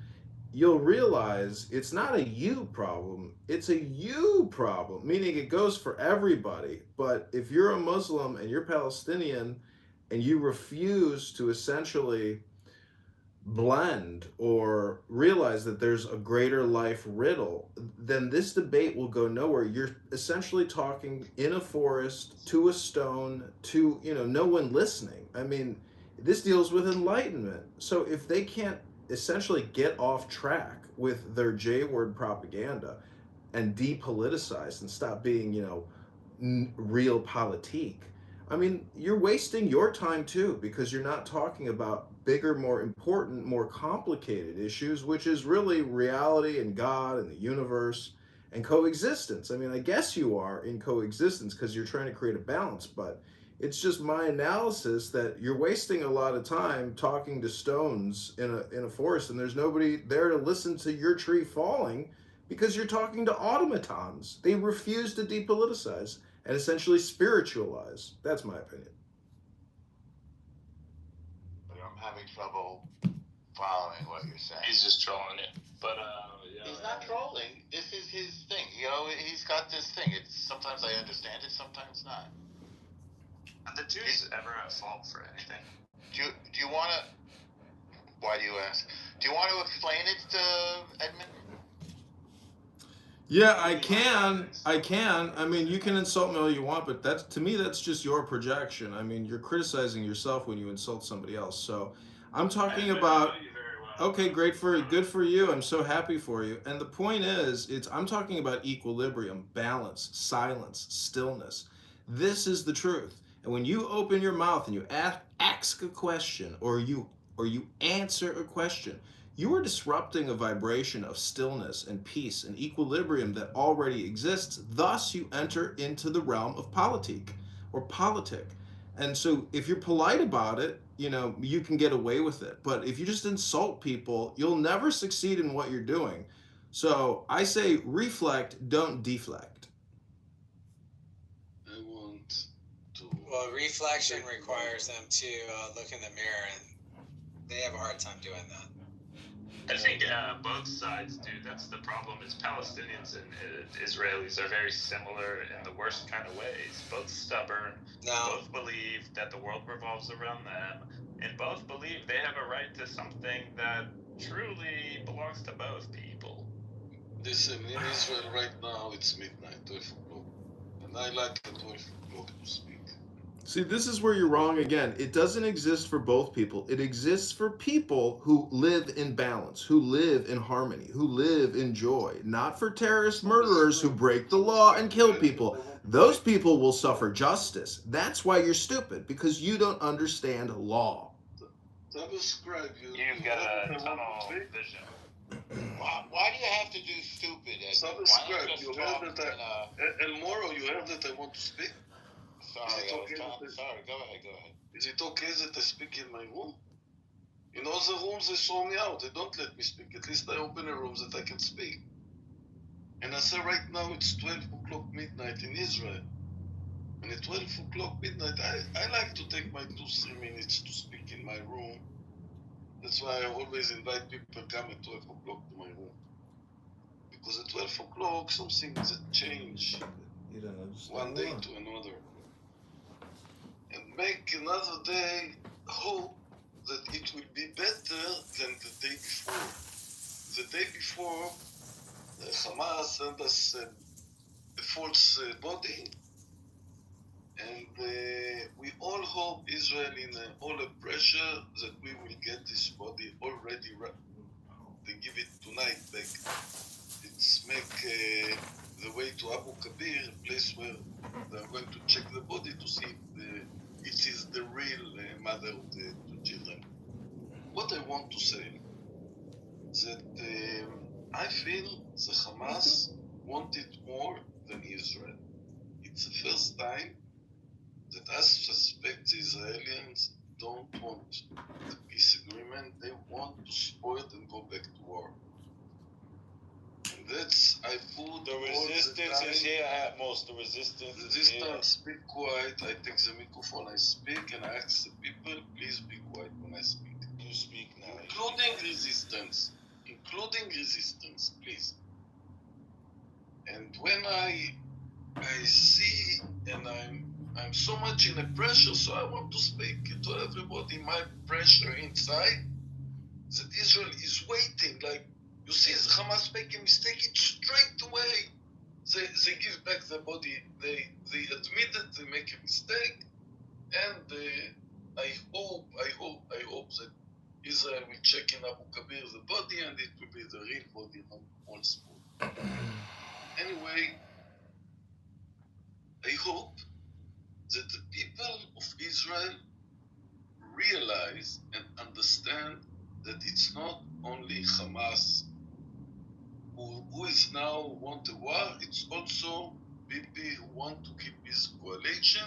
you'll realize it's not a you problem, it's a you problem, meaning it goes for everybody. But if you're a Muslim and you're Palestinian and you refuse to essentially blend or realize that there's a greater life riddle, then this debate will go nowhere. You're essentially talking in a forest to a stone to, no one listening. I mean, this deals with enlightenment. So if they can't essentially get off track with their J-word propaganda and depoliticize and stop being, real politique, I mean, you're wasting your time too, because you're not talking about bigger, more important, more complicated issues, which is really reality and God and the universe and coexistence. I mean, I guess you are in coexistence because you're trying to create a balance, but it's just my analysis that you're wasting a lot of time talking to stones in a forest, and there's nobody there to listen to your tree falling because you're talking to automatons. They refuse to depoliticize and essentially spiritualize. That's my opinion. I'm having trouble following what you're saying. He's just trolling it. But, he's not trolling. This is his thing. He's got this thing. Sometimes I understand it, sometimes not. Are the Jews ever at fault for anything? Do you want to... Why do you ask? Do you want to explain it Yeah, I can. I can. I mean, you can insult me all you want, but that's to me that's just your projection. I mean, you're criticizing yourself when you insult somebody else. So, I'm talking about okay, good for you. I'm so happy for you. And the point is, it's I'm talking about equilibrium, balance, silence, stillness. This is the truth. And when you open your mouth and you ask a question or you answer a question, you are disrupting a vibration of stillness and peace and equilibrium that already exists. Thus, you enter into the realm of politic. And so, if you're polite about it, you can get away with it. But if you just insult people, you'll never succeed in what you're doing. So, I say reflect, don't deflect. I want to. Well, reflection requires them to look in the mirror, and they have a hard time doing that. I think both sides do. That's the problem. Is Palestinians and Israelis are very similar in the worst kind of ways. Both stubborn. No. Both believe that the world revolves around them, and both believe they have a right to something that truly belongs to both people. Listen, in Israel right now it's midnight, 12 o'clock, and I like at 12 o'clock to speak. See, this is where you're wrong again. It doesn't exist for both people. It exists for people who live in balance, who live in harmony, who live in joy, not for terrorist murderers who break the law and kill people. Those people will suffer justice. That's why you're stupid, because you don't understand law. Subscribe. You've got a tunnel vision. Why do you have to do stupid? Subscribe. You heard that and Moro, you heard that I want to speak? Sorry, sorry. Go ahead. Is it okay that I speak in my room? In all the rooms, they throw me out. They don't let me speak. At least I open a room that I can speak. And I say right now it's 12 o'clock midnight in Israel. And at 12 o'clock midnight, I like to take my 2-3 minutes to speak in my room. That's why I always invite people to come at 12 o'clock to my room. Because at 12 o'clock, some things that change one day to another. And make another day hope that it will be better than the day before. The day before, Hamas sent us a false body, and we all hope Israel in all the pressure that we will get this body already. They give it tonight back. It's make the way to Abu Kabir, a place where they're going to check the body to see if it is the real mother of the two children. What I want to say is that I feel the Hamas wanted more than Israel. It's the first time that I suspect the Israelis don't want the peace agreement. They want to spoil it and go back to war. And that's, I put the resistance is here at most. The resistance speak quiet. I take the microphone, I speak, and I ask the people, please be quiet when I speak. You speak now. Including resistance, please. And when I see, and I'm so much in a pressure, so I want to speak to everybody. My pressure inside that Israel is waiting. Like, you see, the Hamas make a mistake, it's straight away. They give back the body. They admit that they make a mistake, and I hope that Israel will check in Abu Kabir the body, and it will be the real body, not all sport. Anyway, I hope that the people of Israel realize and understand that it's not only Hamas who is now want a war, it's also Bibi who want to keep his coalition.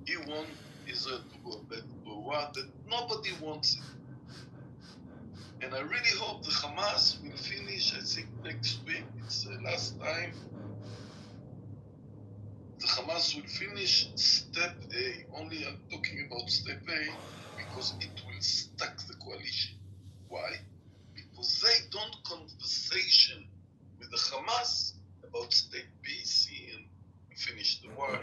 He wants Israel to go back to a war that nobody wants it. And I really hope the Hamas will finish, I think next week, it's the last time, the Hamas will finish step A. Only I'm talking about step A because it will stack the coalition. Why? Because they don't conversation with the Hamas about step B, C, and finish the war.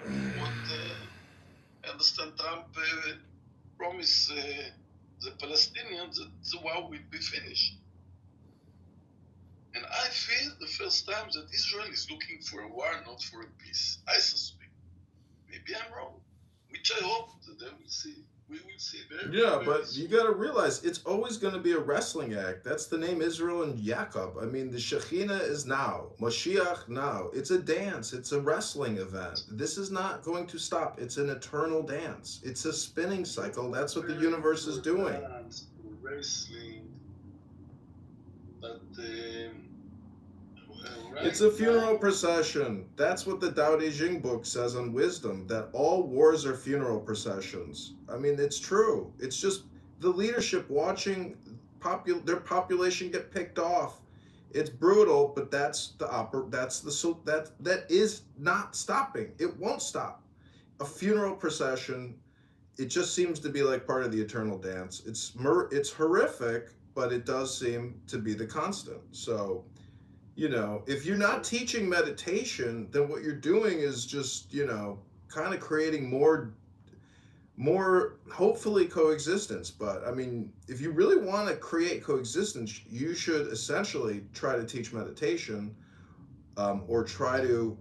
I understand Trump promised the Palestinians that the war will be finished. And I feel the first time that Israel is looking for a war, not for a peace. I suspect. Maybe I'm wrong, which I hope that they will see. We will see very, Yeah, very but soon. you got to realize it's always going to be a wrestling act. That's the name Israel and Jacob. I mean, the Shekhinah is now, Mashiach now. It's a dance. It's a wrestling event. This is not going to stop. It's an eternal dance. It's a spinning cycle. That's what the universe is doing. Dance, wrestling, but right It's a funeral now, procession. That's what the Tao Te Ching book says on wisdom, that all wars are funeral processions. I mean, it's true. It's just the leadership watching their population get picked off. It's brutal, but that is not stopping. It won't stop. A funeral procession, it just seems to be like part of the eternal dance. It's horrific, but it does seem to be the constant. So, if you're not teaching meditation, then what you're doing is just, kind of creating more hopefully coexistence. But I mean, if you really want to create coexistence, you should essentially try to teach meditation, or try to,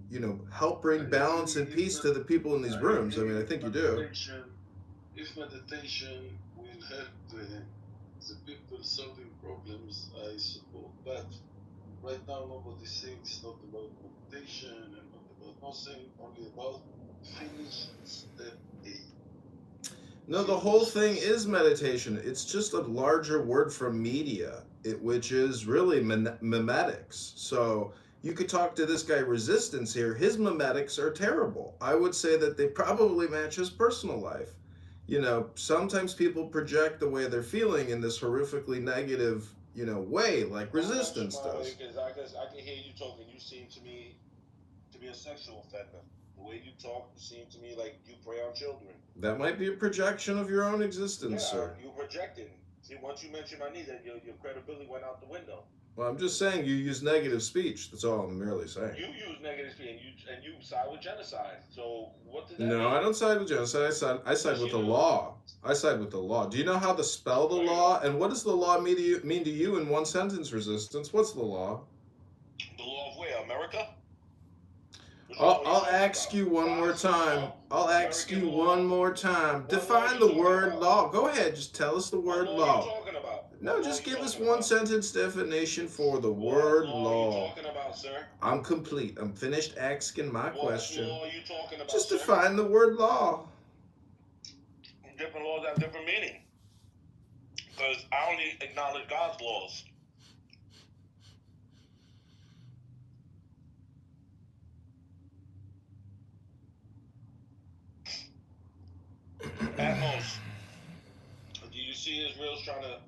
help bring balance and peace to the people in these rooms. I mean, I think you do. If meditation will help the people solving problems, I support that. Right now, nobody thinks not about meditation and not about nothing, only about finish step 8. No, the whole thing is meditation. It's just a larger word from media, which is really memetics. So you could talk to this guy Resistance here. His memetics are terrible. I would say that they probably match his personal life. Sometimes people project the way they're feeling in this horrifically negative, way, like Resistance does. Because I can hear you talking. You seem to me to be a sexual offender. The way you talk, you seem to me like you prey on children. That might be a projection of your own existence, sir. You're projecting. See, once you mention my niece, your credibility went out the window. Well, I'm just saying you use negative speech. That's all I'm merely saying. You use negative speech, and you side with genocide. So what does that mean? No, I don't side with genocide. I side with the law. I side with the law. Do you know how to spell the law? And what does the law mean to you in one sentence, Resistance? What's the law? The law of where? America? I'll ask you one more time. I'll ask you one more time. Define the word law. Go ahead. Just tell us the word law. What are you talking about? No, just give us one sentence definition for the word law. What are you talking about, sir? I'm complete. I'm finished asking my question. What law are you talking about, Just sir? define the word law. Different laws have different meaning. Because I only acknowledge God's laws. At most. Do you see Israel's trying to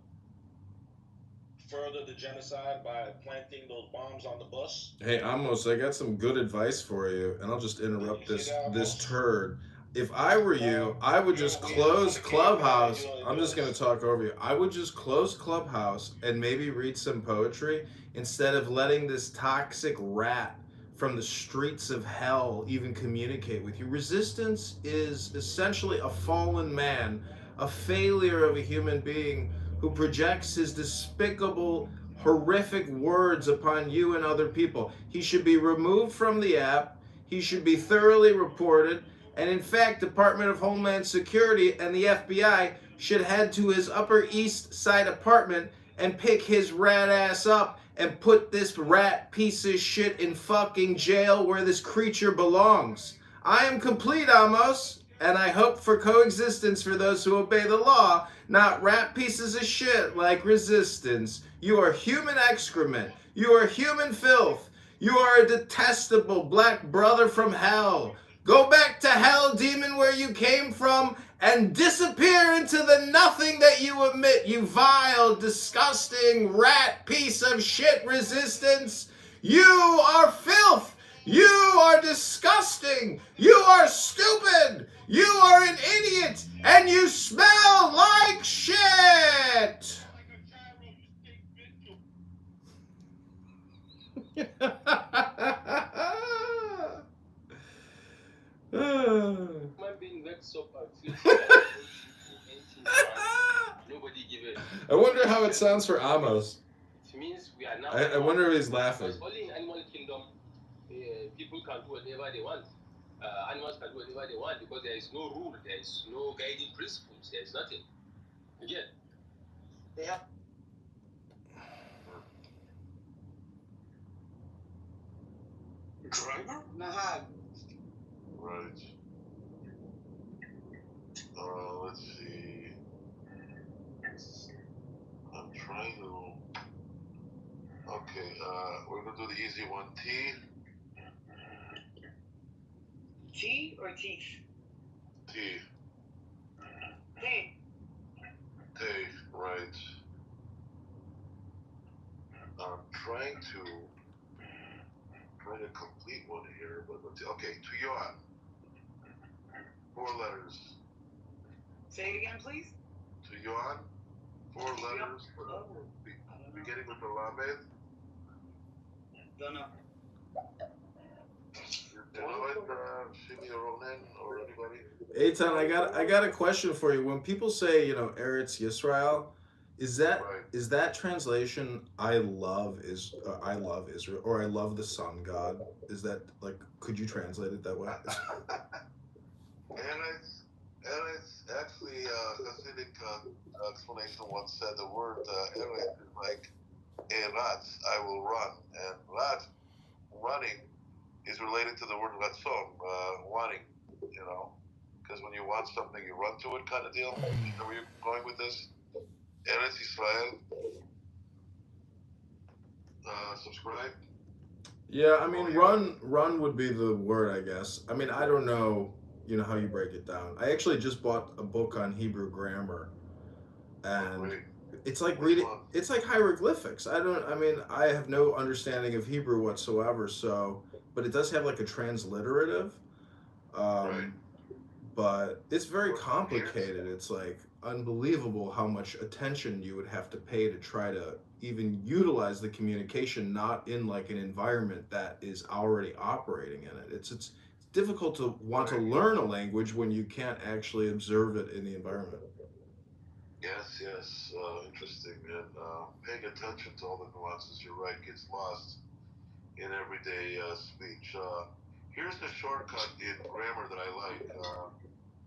further the genocide by planting those bombs on the bus? Hey, Amos, I got some good advice for you, and I'll just interrupt this turd. If I were you, I would just close Clubhouse. I'm just going to talk over you. I would just close Clubhouse and maybe read some poetry instead of letting this toxic rat from the streets of hell even communicate with you. Resistance is essentially a fallen man, a failure of a human being who projects his despicable, horrific words upon you and other people. He should be removed from the app. He should be thoroughly reported. And in fact, Department of Homeland Security and the FBI should head to his Upper East Side apartment and pick his rat ass up and put this rat piece of shit in fucking jail where this creature belongs. I am complete, Amos, and I hope for coexistence for those who obey the law, not rat pieces of shit like Resistance. You are human excrement. You are human filth. You are a detestable black brother from hell. Go back to hell, demon, where you came from, and disappear into the nothing that you emit, you vile, disgusting, rat piece of shit, Resistance. You are filth. You are disgusting. You are stupid. You are an idiot, and you smell like shit. I wonder how it sounds for Amos. It means we are now I wonder if he's laughing. Only in animal kingdom, people can do whatever they want. Animals can do whatever they want because there is no rule, there is no guiding principles, there is nothing. Again. Yeah. Driver? Nahag. Right. Let's see. I'm trying to. Okay, we're gonna do the easy one. T. T or teeth? T. T. T. Right. I'm trying to complete one here, but let's see. Okay, Tuyon. 4 letters. Say it again, please. Tuyon. 4 letters. Beginning with the Lamed. Don't know. You know it, Shimi or Ronan or anybody? Eitan, I got a question for you. When people say, Eretz Yisrael, is that translation I love Israel or I love the sun god? Is that like, could you translate it that way? And it's actually Hasidic explanation once said the word Eretz is like Eretz, I will run, and running is related to the word Ratzon, wanting, because when you want something, you run to it, kind of deal. Is that where you're going with this? Eretz Yisrael. Subscribe. Yeah, I mean, run would be the word, I guess. I mean, I don't know, how you break it down. I actually just bought a book on Hebrew grammar, and it's like it's like hieroglyphics. I have no understanding of Hebrew whatsoever, but it does have like a transliterative, but it's very complicated. It's like unbelievable how much attention you would have to pay to try to even utilize the communication, not in like an environment that is already operating in it. It's difficult to want to learn a language when you can't actually observe it in the environment. Yes, interesting. And paying attention to all the nuances, you're right, gets lost in everyday speech. Here's the shortcut in grammar that I like.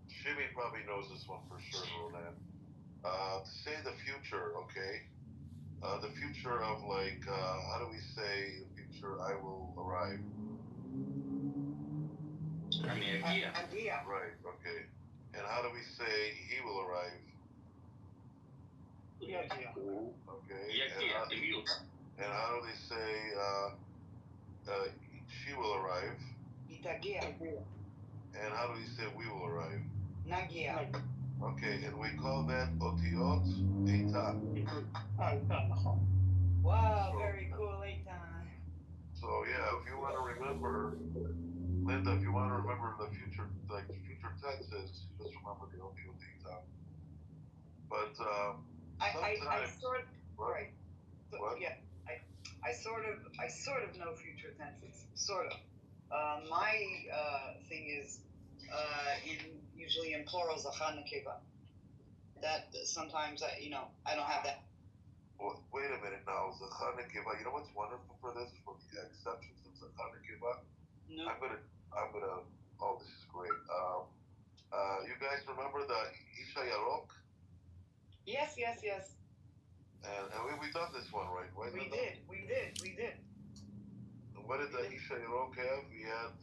Shimi probably knows this one for sure, Ronan. To say the future, okay? The future of how do we say the future? I will arrive. Idea. Right. Okay. And how do we say he will arrive? Okay. And how do they say she will arrive? And how do we say we will arrive? Nagia. Okay, and we call that otiyot eitan. Wow, very cool, Eitan. So yeah, if you want to remember, Linda, if you want to remember the future, like the future tenses, just remember the otiyot eitan. But I sort of right. So, what? Yeah, I sort of know future tenses. Sort of. My thing is usually in plurals achad nekeva. That sometimes I don't have that. Well, wait a minute now, achad nekeva. You know what's wonderful for this, for the exceptions of achad nekeva? No. I'm gonna. Oh, this is great. You guys remember the Isha Yarok? Yes. And we done this one, right? We did. And what did the Isha Yarok have?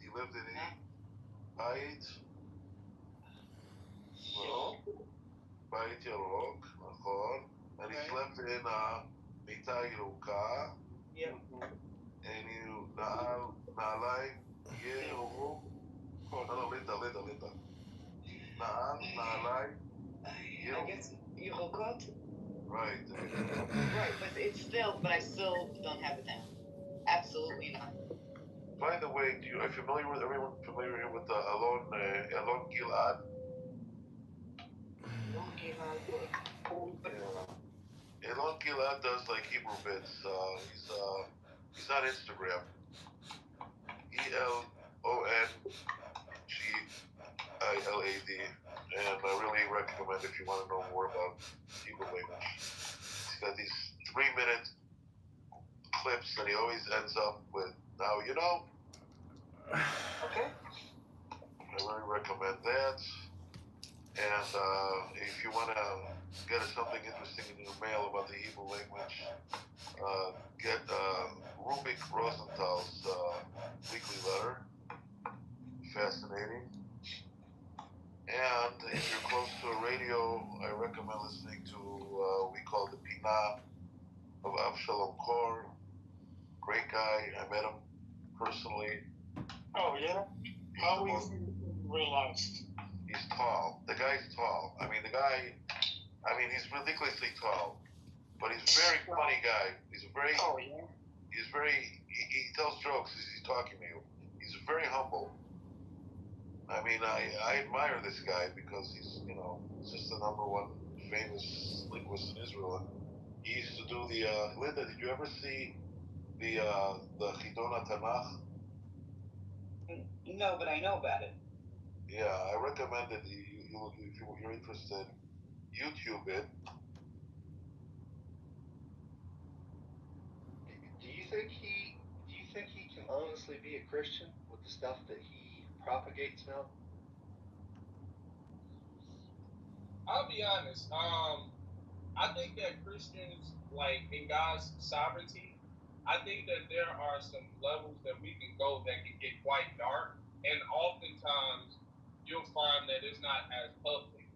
He lived in a Bait. No. Bait Yarok, נכון. And he slept in מיטה ירוקה. Yep. And you נעליים ירוק. No, Linda. נעליים I guess Yerokot. Right. Right, but I still don't have it down. Absolutely not. By the way, are you familiar with everyone familiar with Alon Gilad? Alon Gilad does like Hebrew bits. He's on Instagram. ELONGILAD, and I really recommend if you want to know more about Hebrew language. He's got these 3-minute clips and he always ends up with, now, you know, Okay. I really recommend that. And if you want to get something interesting in your mail about the Hebrew language, get Rubik Rosenthal's weekly letter. Fascinating. And if you're close to a radio, I recommend listening to we call the Pina of Avshalom Kor. Great guy. I met him personally. Oh, yeah? How is he realized? He's tall. The guy's tall. I mean, he's ridiculously tall. But he's a very funny guy. He's very, he tells jokes as he's talking to you. He's very humble. I mean, I admire this guy because he's, just the number one famous linguist in Israel. And he used to do the, Linda, did you ever see the Chidon Tanakh? No, but I know about it. Yeah, I recommend it. If you're interested, YouTube it. Do you think he can honestly be a Christian with the stuff that he propagates now? I'll be honest. I think that Christians, like in God's sovereignty, I think that there are some levels that we can go that can get quite dark, and oftentimes you'll find that it's not as public.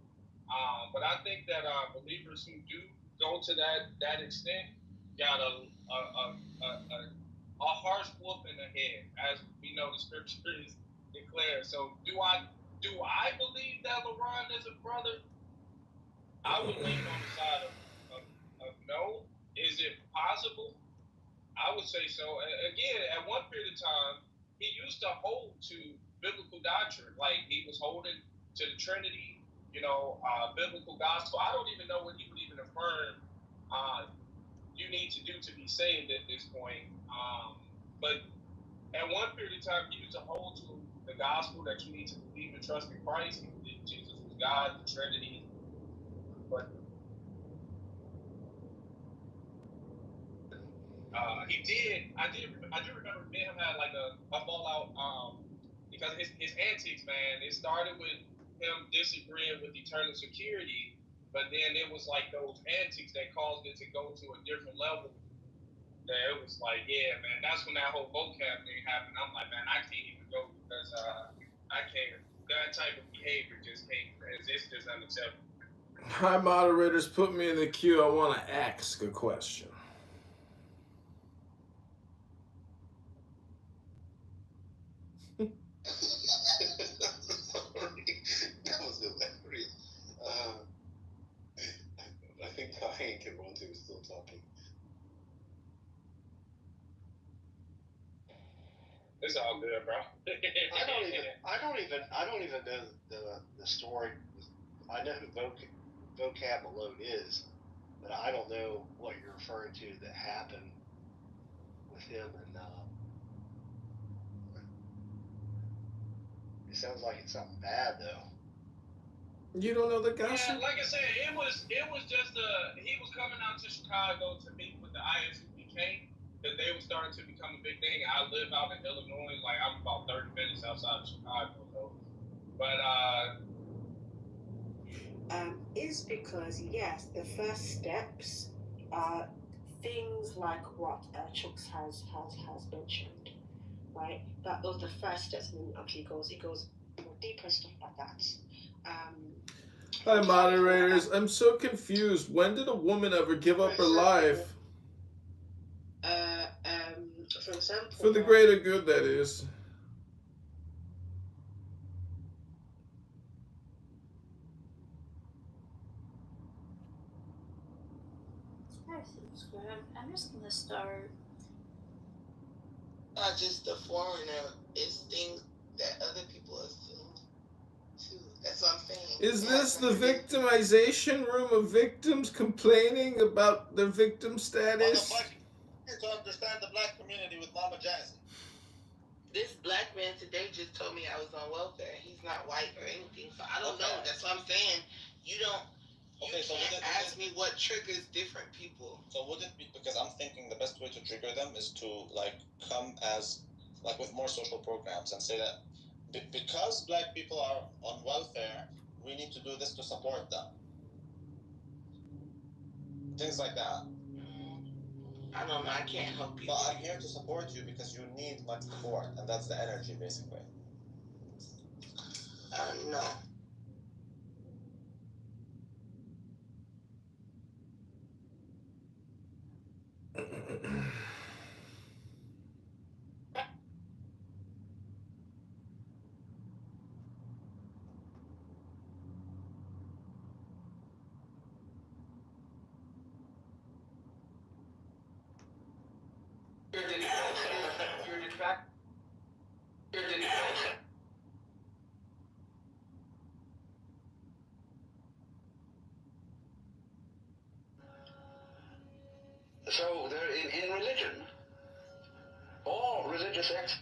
But I think that believers who do go to that extent got a harsh whoop in the head, as we know the scriptures declare. So do I believe that LeBron is a brother? I would lean on the side of no. Is it possible? I would say so. Again, at one period of time, he used to hold to biblical doctrine. Like, he was holding to the Trinity, biblical gospel. I don't even know what he would even affirm you need to do to be saved at this point. But at one period of time, he used to hold to the gospel that you need to believe and trust in Christ. He believed Jesus was God, the Trinity. But I do remember me and him had like a fallout because his antics, man. It started with him disagreeing with eternal security, but then it was like those antics that caused it to go to a different level. That it was like, yeah, man, that's when that whole vocab thing happened. I'm like, man, I can't even go because I can't. That type of behavior just can't. It's just unacceptable. Hi, moderators. Put me in the queue. I want to ask a question. That was hilarious. I think Hank and Monty was still talking. It's all good, bro. I don't even know the story. I know who vocab alone is, but I don't know what you're referring to that happened with him. And it sounds like it's something bad, though. You don't know the gossip? Yeah, like I said, it was just he was coming out to Chicago to meet with the ISUPK. That they were starting to become a big thing. I live out in Illinois, like I'm about 30 minutes outside of Chicago, though. But is because yes, the first steps are things like what Chooks has mentioned, right? That those the first steps, and then it goes more deeper stuff like that. Hi, moderators. I'm so confused. When did a woman ever give up her life? For example, for the greater good, that is. I'm just gonna start. Not just the foreigner, it's things that other people assume too. That's what I'm saying. Is this the victimization room of victims complaining about their victim status? To understand the black community with Mama Jackson. This black man today just told me I was on welfare. He's not white or anything, so I don't know. That's what I'm saying. You don't. Okay, so would it ask me what triggers different people? So would it be, because I'm thinking the best way to trigger them is to like come as like with more social programs and say that because black people are on welfare, we need to do this to support them. Things like that. I don't know. I can't help you. But I'm here to support you because you need my support, and that's the energy, basically. No. You're detract. So they're in religion. All religious acts.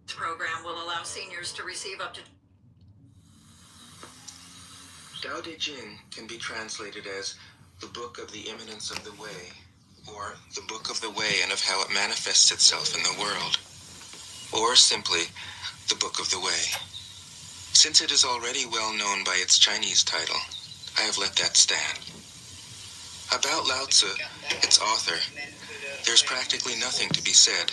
Program will allow seniors to receive up to Tao Te Ching can be translated as the Book of the Imminence of the Way, or the Book of the Way and of how it manifests itself in the world, or simply the Book of the Way. Since it is already well known by its Chinese title, I have let that stand. About Lao Tzu, its author, there's practically nothing to be said.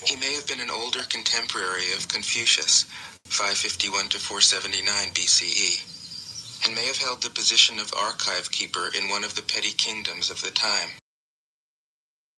He may have been an older contemporary of Confucius, 551 to 479 BCE, and may have held the position of archive keeper in one of the petty kingdoms of the time.